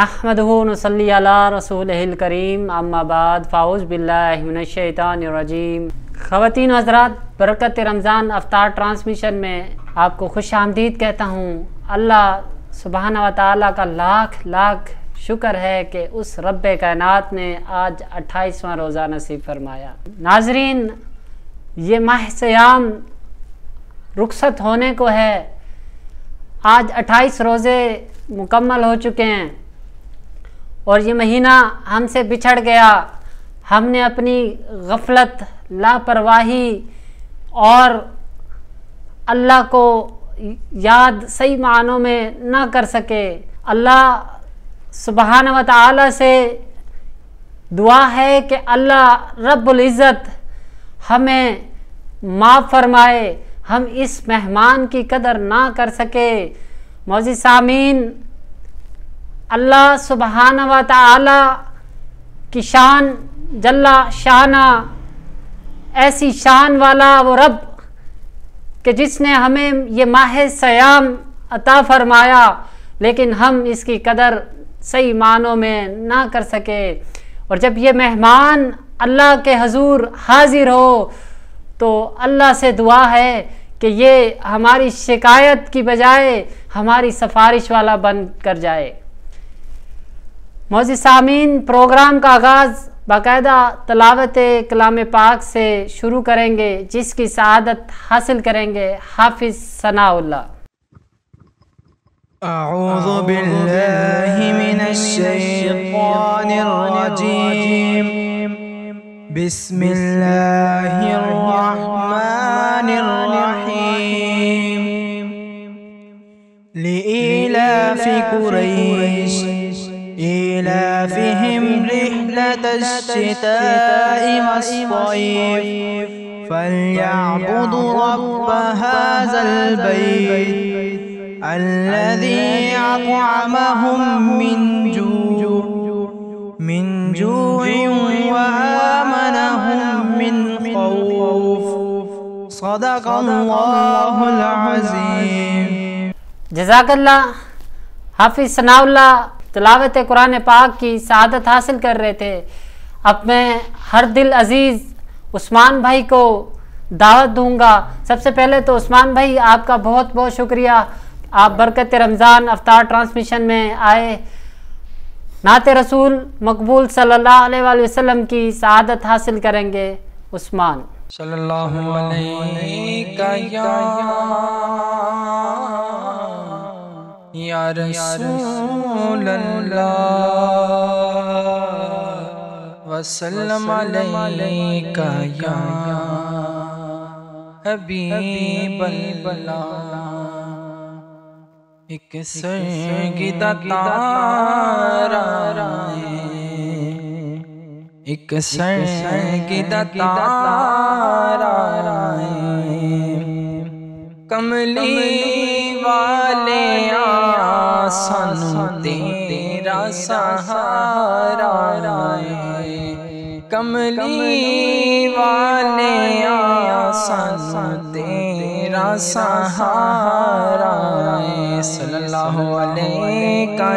नहमदुहु व नसल्ली अला रसूलिहिल करीम, अम्मा बाद, फ़ाऊज़ बिल्लाहि मिनश शैतानिर रजीम। ख़वातीन हज़रात, बरकत रमज़ान अफ्तार ट्रांसमिशन में आपको खुश आमदीद कहता हूँ। अल्लाह सुबहाना व तआला का लाख लाख शुक्र है कि उस रब्बे कायनात ने आज 28वां रोज़ा नसीब फरमाया। नाज़रीन, ये माह सियाम रुखसत होने को है। आज 28 रोज़े मुकम्मल हो चुके हैं और ये महीना हमसे बिछड़ गया। हमने अपनी गफलत, लापरवाही और अल्लाह को याद सही मानों में ना कर सके। अल्लाह सुबहान व तआला से दुआ है कि अल्लाह रब्बुल इज़्ज़त हमें माफ़ फरमाए, हम इस मेहमान की कदर ना कर सके। मौज़ी सामीन, अल्लाह सुबहाना व तआला की शान जल्ला शाना, ऐसी शान वाला वो रब कि जिसने हमें ये माह सयाम अता फरमाया, लेकिन हम इसकी कदर सही मानों में ना कर सके। और जब ये मेहमान अल्लाह के हजूर हाजिर हो तो अल्लाह से दुआ है कि ये हमारी शिकायत की बजाय हमारी सिफारिश वाला बन कर जाए। मौज़ी सामीन, प्रोग्राम का आगाज़ बाकायदा तलावत कलाम पाक से शुरू करेंगे, जिसकी सआदत हासिल करेंगे हाफिज़ सनाउल्लाह। अऊज़ु बिल्लाहि मिनश शैतानिर रजीम, बिस्मिल्लाहिर रहमानिर रहीम। लिइलाफि कुरैश इलाफिहिम रिह्लतश शिताइ वस्सय्फ़ फलयअबुदु रब्ब हाज़ल बैत अल्लज़ी अत्अमहुम मिन जूइन व आमनहुम मिन खौफ। सदक़ल्लाहुल अज़ीम। जज़ाकल्लाह। हाफिज़ सनाउल्लाह तिलावत कुरान पाक की सआदत हासिल कर रहे थे। अब मैं हर दिल अजीज़ उस्मान भाई को दावत दूंगा। सबसे पहले तो उस्मान भाई, आपका बहुत बहुत शुक्रिया, आप बरकत रमज़ान अफ्तार ट्रांसमिशन में आए। नाते रसूल मकबूल सल्लल्लाहु अलैहि वसल्लम की सआदत हासिल करेंगे। उस्मान सल्लल्लाहु अलैहि या रसूल अल्लाह वसल्लम अलैका या हबीब अल्लाह। एक सरगिदा तारा एक सरगिदा तारा कमली वाले सानू तेरा सहारा कमली वाले सानू तेरा सहारा। सल्लल्लाहु अलैका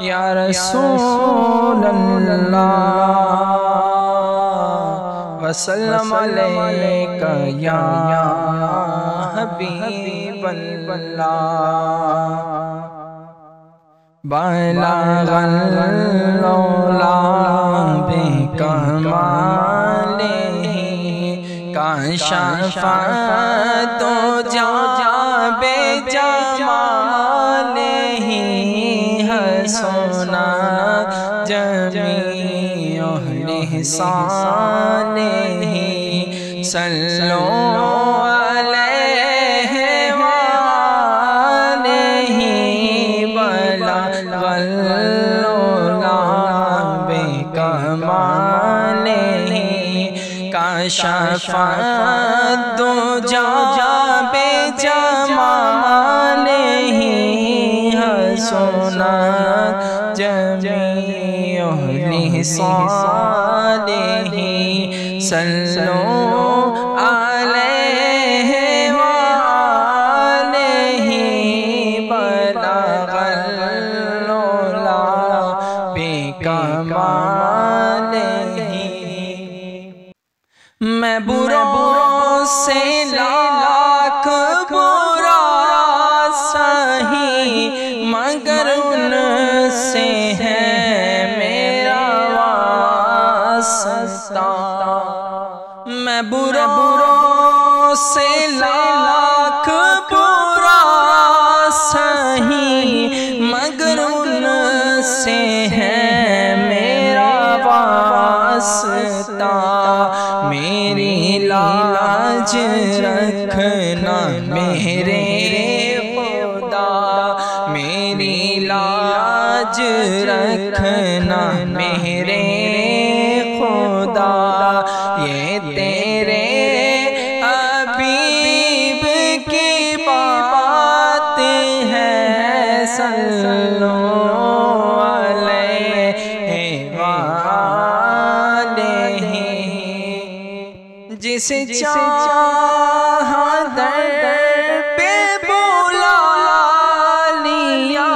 या रसूल अल्लाह वसल्लम अलैका या हबीब अल्लाह। बलगल लौला बिकमालिही काशफ़ा तो जा बेजमालिही हसना जमीअ लिसानिही। सल्लो काशफ़त दो जा बेजमालिही हसना जमीअ लिसानिही। सल्लो अलैहि व आलिही बलगल से लाख बुरा सही, मगर उनसे है मेरा वास्ता। मैं बुरों से लाख बुरा सही, मगर उनसे है मेरा वास्ता। मेरी लाज रखना मेरे खुदा, मेरी लाज रखना मेरे खुदा। ये तेरे हबीब की बात है, सल्लो अलैहि वालैहि। जिसे चाहा दर पे बुला लिया,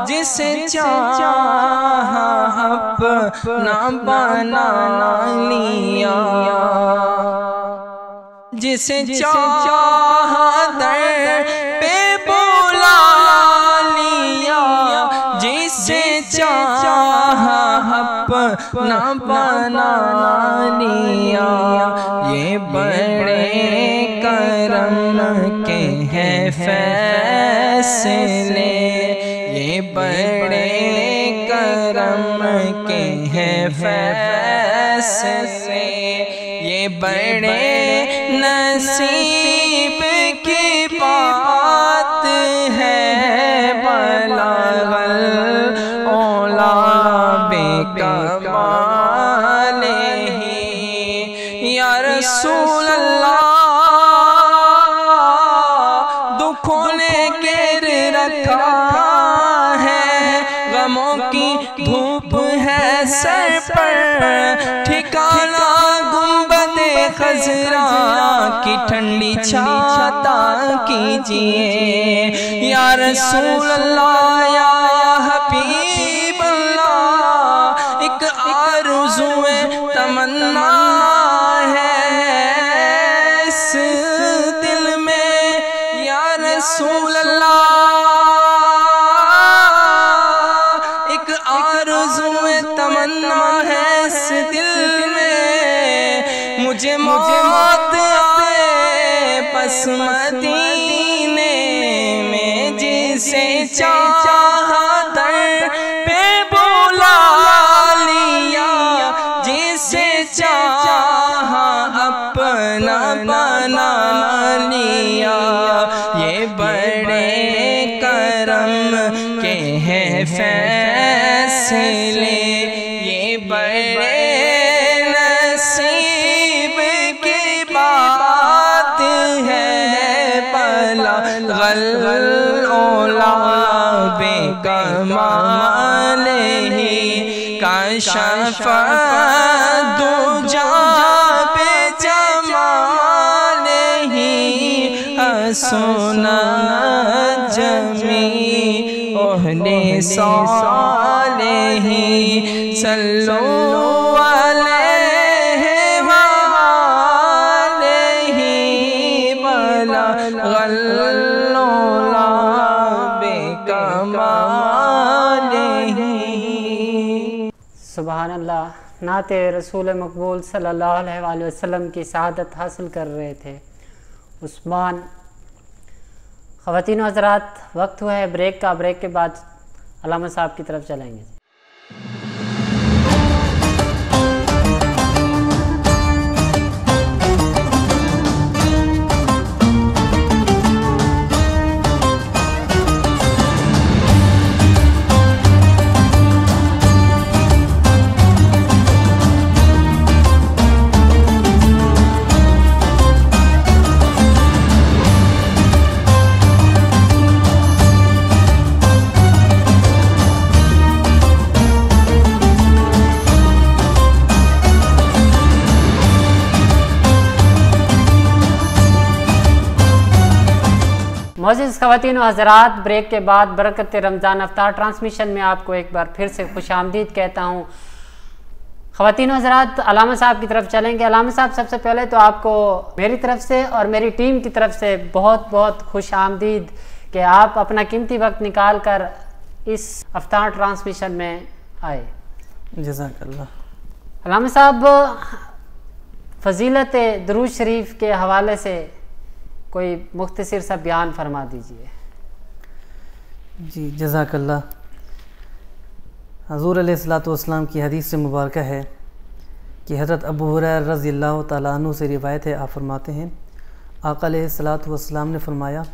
जिसे चाहा अपना बना लिया, जिसे चाहा दर पे बुला लिया, जिसे चाहा अपना बना लिया। ये बड़े करम के हैं फैसले, ये बड़े करम के हैं फैसले, ये बड़े नसीब की बात है। बलागल औला बेकमालिही, या रसूल अल्लाह दुखों ने घेर रखा है, गमों की धूप है सर पर, ठिकाना गुंबदे खजरा की ठंडी छाता कीजिए। या रसूल अल्लाह या हबीब अल्लाह, एक आरज़ू तमन्ना है इस दिल में। या रसूल अल्लाह, एक आरज़ू तमन्ना है इस दिल में, मुझे मौत आए बस मदीने में। जिसे चाहा दर पे बुला लिया, जिसे चाहा अपना बना लिया। ये बड़े करम के हैं फैसले, ये बड़े नसीब की बात है। बलागल औला बेकमालिही, काशफ दुजा बेजमालिही, हसना जमी ओहले सालेही। सल्लो अलैहि वालैहि, बलागल औला बेकमालिही। सुभान अल्लाह। नाते रसूल मकबूल सल्लल्लाहु अलैहि वसल्लम की शहादत हासिल कर रहे थे उस्मान। ख़वातीन व हज़रात, वक्त हुआ है ब्रेक का। ब्रेक के बाद अल्लामा साहब की तरफ चलेंगे। मोअज़्ज़िज़ ख़वातीन व हज़रात, ब्रेक के बाद बरकत रमज़ान अफ्तार ट्रांसमिशन में आपको एक बार फिर से खुशामदीद कहता हूँ। ख़वातीन हज़रात, अलामा साहब की तरफ चलेंगे। अलामा साहब, सबसे पहले तो आपको मेरी तरफ से और मेरी टीम की तरफ से बहुत बहुत खुश आमदीद कि आप अपना कीमती वक्त निकाल कर इस अफ्तार ट्रांसमिशन में आए। जज़ाकल्लाह। अलामा साहब, फ़जीलत दुरूद शरीफ के हवाले से कोई मुख्तसर सा बयान फरमा दीजिए। जी जज़ाकल्लाह। हज़ूर अलैहिस्सलातु वस्सलाम की हदीस से मुबारक है कि हज़रत अबू हुरैरा रज़ियल्लाहु ताला अन्हु से रिवायत है, आप फरमाते हैं आका अलैहिस्सलातु वस्सलाम ने फरमाया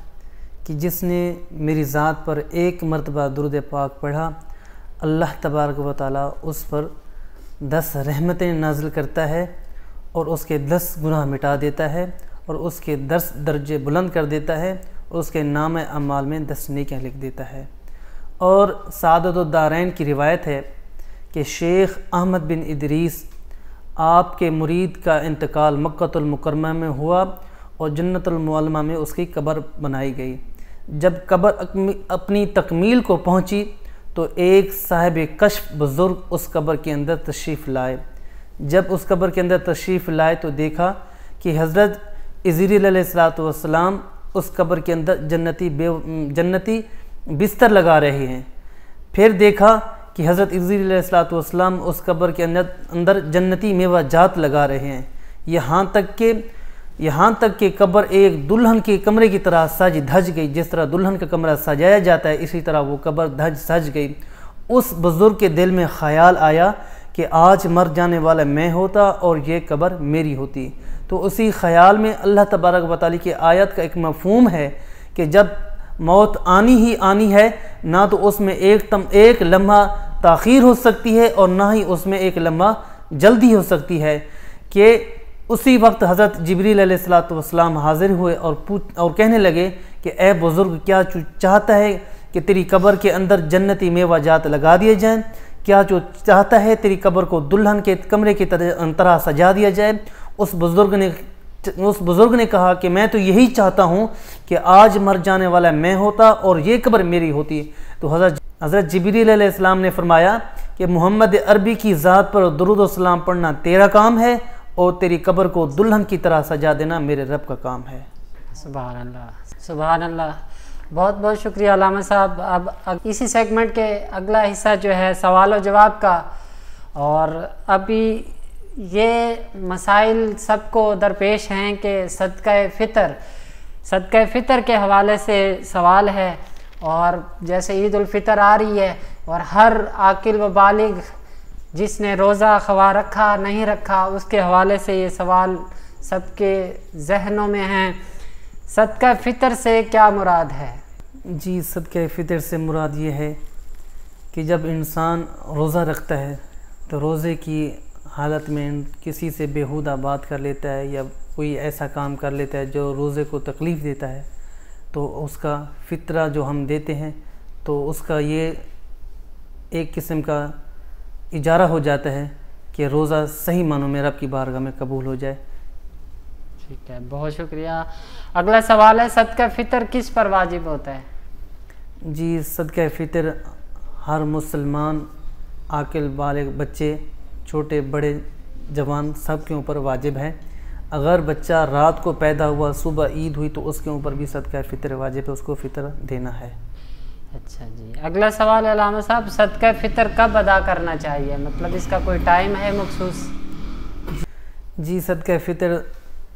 कि जिसने मेरी ज़ात पर एक मरतबा दुरूद पाक पढ़ा, अल्लाह तबारक व तआला उस पर 10 रहमतें नाज़िल करता है और उसके 10 गुनाह मिटा देता है और उसके 10 दर्जे बुलंद कर देता है और उसके नाम अमाल में 10 नेकियां लिख देता है। और सादतुद्दारैन की रिवायत है कि शेख अहमद बिन इदरीस आपके मुरीद का इंतकाल मक्कतुल मुकर्रमा में हुआ और जन्नतुल मुअल्लमा में उसकी कब्र बनाई गई। जब कब्र अपनी तकमील को पहुंची तो एक साहिब कश्फ बुज़ुर्ग उस कब्र के अंदर तशरीफ़ लाए। जब उस कब्र के अंदर तशरीफ़ लाए तो देखा कि हज़रत इज़रील अलैहिस्सलातु वस्सलाम उस कब्र के अंदर जन्नती बिस्तर लगा रहे हैं। फिर देखा कि हज़रत इज़रील अलैहिस्सलातु वस्सलाम उस कब्र के अंदर जन्नती मेवा जात लगा रहे हैं। यहाँ तक कि कब्र एक दुल्हन के कमरे की तरह सज धज गई। जिस तरह दुल्हन का कमरा सजाया जाता है, इसी तरह वो कब्र सज गई। उस बुज़ुर्ग के दिल में ख़याल आया कि आज मर जाने वाला मैं होता और ये कब्र मेरी होती। तो उसी ख़याल में अल्लाह तबारक व तआला की आयत का एक मफ़हूम है कि जब मौत आनी ही आनी है, ना तो उसमें एक लम्हा ताख़ीर हो सकती है और ना ही उसमें एक लम्हा जल्दी हो सकती है। कि उसी वक्त हज़रत जिब्रील अलैहिस्सलातु वस्सलाम हाज़िर हुए और कहने लगे कि ए बुज़ुर्ग, क्या चाहता है कि तेरी कब्र के अंदर जन्नती मेवा जात लगा दिए जाएँ? क्या जो चाहता है तेरी कब्र को दुल्हन के कमरे की तरह सजा दिया जाए? उस बुज़ुर्ग ने कहा कि मैं तो यही चाहता हूँ कि आज मर जाने वाला मैं होता और ये कब्र मेरी होती। तो हज़रत जिब्रील अलैहिस्सलाम ने फरमाया कि मोहम्मद अरबी की ज़ात पर दुरूद व सलाम पढ़ना तेरा काम है और तेरी कब्र को दुल्हन की तरह सजा देना मेरे रब का काम है। सुभान अल्लाह, सुभान अल्लाह। बहुत बहुत शुक्रिया अलामा साहब। अब इसी सेगमेंट के अगला हिस्सा जो है सवाल और जवाब का, और अभी ये मसाइल सबको दरपेश हैं कि सदका फ़ितर के हवाले से सवाल है। और जैसे ईद उल फ़ितर आ रही है और हर आकिल व बालिग जिसने रोज़ा ख़वा रखा नहीं रखा उसके हवाले से ये सवाल सबके जहनों में हैं। सदका फ़ितर से क्या मुराद है? जी, सदका फ़ितर से मुराद ये है कि जब इंसान रोज़ा रखता है तो रोज़े की हालत में किसी से बेहुदा बात कर लेता है या कोई ऐसा काम कर लेता है जो रोज़े को तकलीफ़ देता है, तो उसका फ़ितरा जो हम देते हैं तो उसका ये एक किस्म का इजारा हो जाता है कि रोज़ा सही मानों में रब की बारगाह में कबूल हो जाए। ठीक है, बहुत शुक्रिया। अगला सवाल है, सदका फ़ितर किस पर वाजिब होता है? जी, सदका फ़ितर हर मुसलमान आकिल बालिग, बच्चे छोटे बड़े जवान सब के ऊपर वाजिब है। अगर बच्चा रात को पैदा हुआ, सुबह ईद हुई, तो उसके ऊपर भी सदका फ़ितर वाजिब है, उसको फ़ितर देना है। अच्छा जी, अगला सवाल है अलामा साहब, सदका फ़ितर कब अदा करना चाहिए? मतलब इसका कोई टाइम है मखसूस? जी, सदका फ़ितर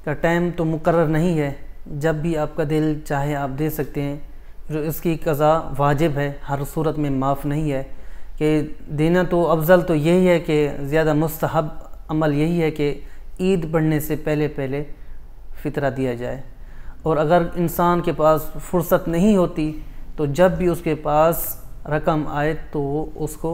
का टाइम तो मुकर्रर नहीं है, जब भी आपका दिल चाहे आप दे सकते हैं। जो इसकी क़ज़ा वाजिब है, हर सूरत में माफ़ नहीं है। कि देना तो अफजल तो यही है कि ज़्यादा मुस्तहब अमल यही है कि ईद पढ़ने से पहले पहले फ़ितरा दिया जाए। और अगर इंसान के पास फुर्सत नहीं होती तो जब भी उसके पास रकम आए तो उसको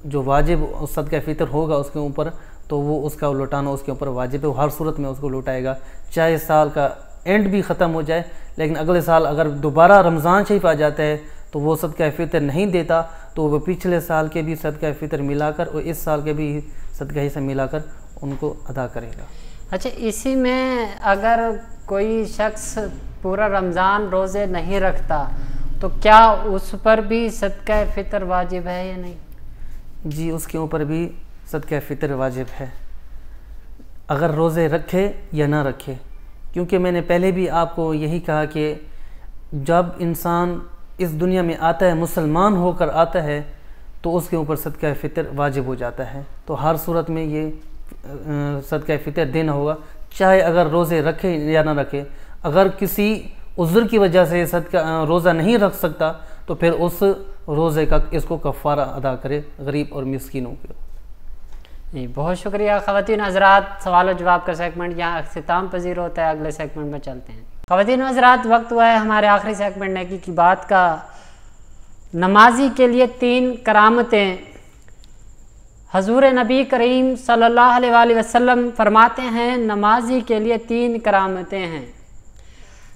जो वाजिब सदका फ़ितर होगा उसके ऊपर, तो वो उसका लौटाना उसके ऊपर वाजिब है। हर सूरत में उसको लौटाएगा, चाहे साल का एंड भी ख़त्म हो जाए। लेकिन अगले साल अगर दोबारा रमज़ान शरीफ आ जाता है तो वो सदका फ़ितर नहीं देता, तो वो पिछले साल के भी सदका फ़ितर मिलाकर और इस साल के भी सदका हिस्सा मिलाकर उनको अदा करेगा। अच्छा, इसी में अगर कोई शख्स पूरा रमज़ान रोज़े नहीं रखता तो क्या उस पर भी सदका फ़ितर वाजिब है या नहीं? जी, उसके ऊपर भी सदका फ़ितर वाजिब है, अगर रोज़े रखे या ना रखे। क्योंकि मैंने पहले भी आपको यही कहा कि जब इंसान इस दुनिया में आता है, मुसलमान होकर आता है, तो उसके ऊपर सदका फ़ितर वाजिब हो जाता है। तो हर सूरत में ये सदका फ़ितर देना होगा, चाहे अगर रोज़े रखे या ना रखे। अगर किसी उज़्र की वजह से सदका रोज़ा नहीं रख सकता तो फिर उस रोज़े का इसको कफ़ारा अदा करे गरीब और मिस्कीनों के। जी बहुत शुक्रिया ख़वातीन हज़रात, सवाल और जवाब का सेगमेंट यहाँ अख्तिताम पजीर होता है। अगले सेगमेंट में चलते हैं। ख़वातीन हज़रात, वक्त हुआ है हमारे आखिरी सेगमेंट नेकी की बात का। नमाजी के लिए 3 करामतें। हजूर नबी करीम सल्लल्लाहु अलैहि वसल्लम फरमाते हैं नमाजी के लिए 3 करामतें हैं।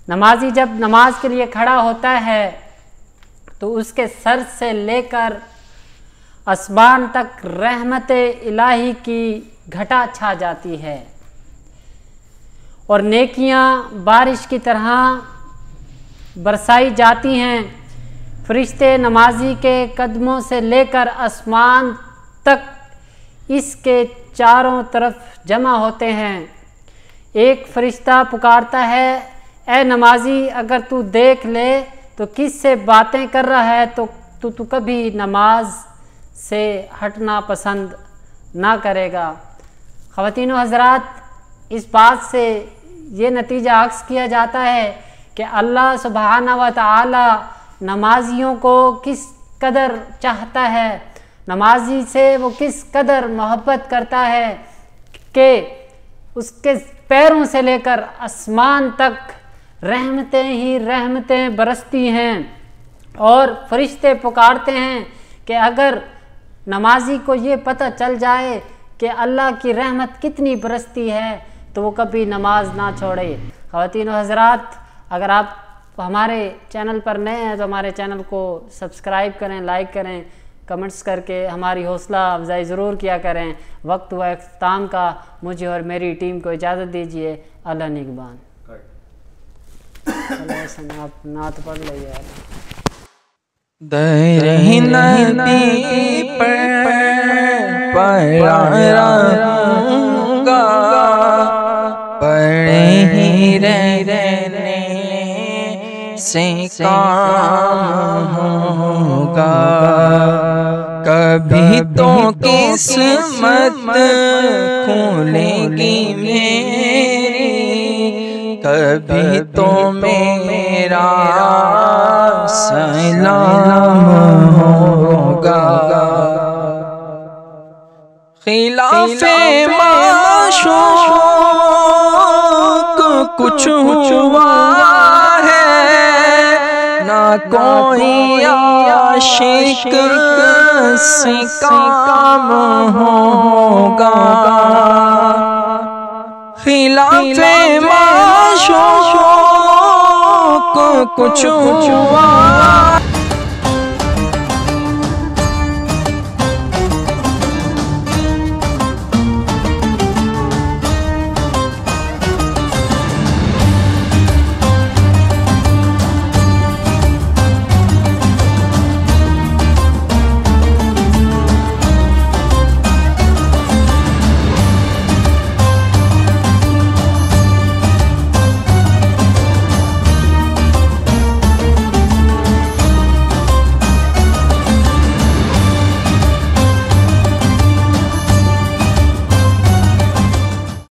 नमाजी जब नमाज के लिए खड़ा होता है तो उसके सर से लेकर आसमान तक रहमत इलाही की घटा छा जाती है और नेकियां बारिश की तरह बरसाई जाती हैं। फरिश्ते नमाजी के कदमों से लेकर आसमान तक इसके चारों तरफ जमा होते हैं। एक फरिश्ता पुकारता है, ए नमाजी, अगर तू देख ले तो किससे बातें कर रहा है तो तू कभी नमाज से हटना पसंद ना करेगा। ख़वातीन व हज़रात, इस बात से ये नतीजा अक्स किया जाता है कि अल्लाह सुब्हाना व तआला नमाजियों को किस कदर चाहता है, नमाजी से वो किस कदर मोहब्बत करता है कि उसके पैरों से लेकर आसमान तक रहमतें ही रहमतें बरसती हैं। और फरिश्ते पुकारते हैं कि अगर नमाजी को ये पता चल जाए कि अल्लाह की रहमत कितनी बरसती है तो वो कभी नमाज ना छोड़े। ख़वातीन व हज़रात, अगर आप हमारे चैनल पर नए हैं तो हमारे चैनल को सब्सक्राइब करें, लाइक करें, कमेंट्स करके हमारी हौसला अफजाई ज़रूर किया करें। वक्त व इख्तिताम का मुझे और मेरी टीम को इजाज़त दीजिए। अल्लाह निगहबान। आप नात पढ़ लो यार। दरे नबी पर पढ़ाऊंगा, पढ़े ही रहने से काम होगा। कभी तो किस्मत खुलेगी मेरी, कभी तो मेरा सलाम होगा। खिलाफे माशूक कुछ हुआ है, ना कोई आशिक से काम होगा। खिलाफे माशूक कुछ हुआ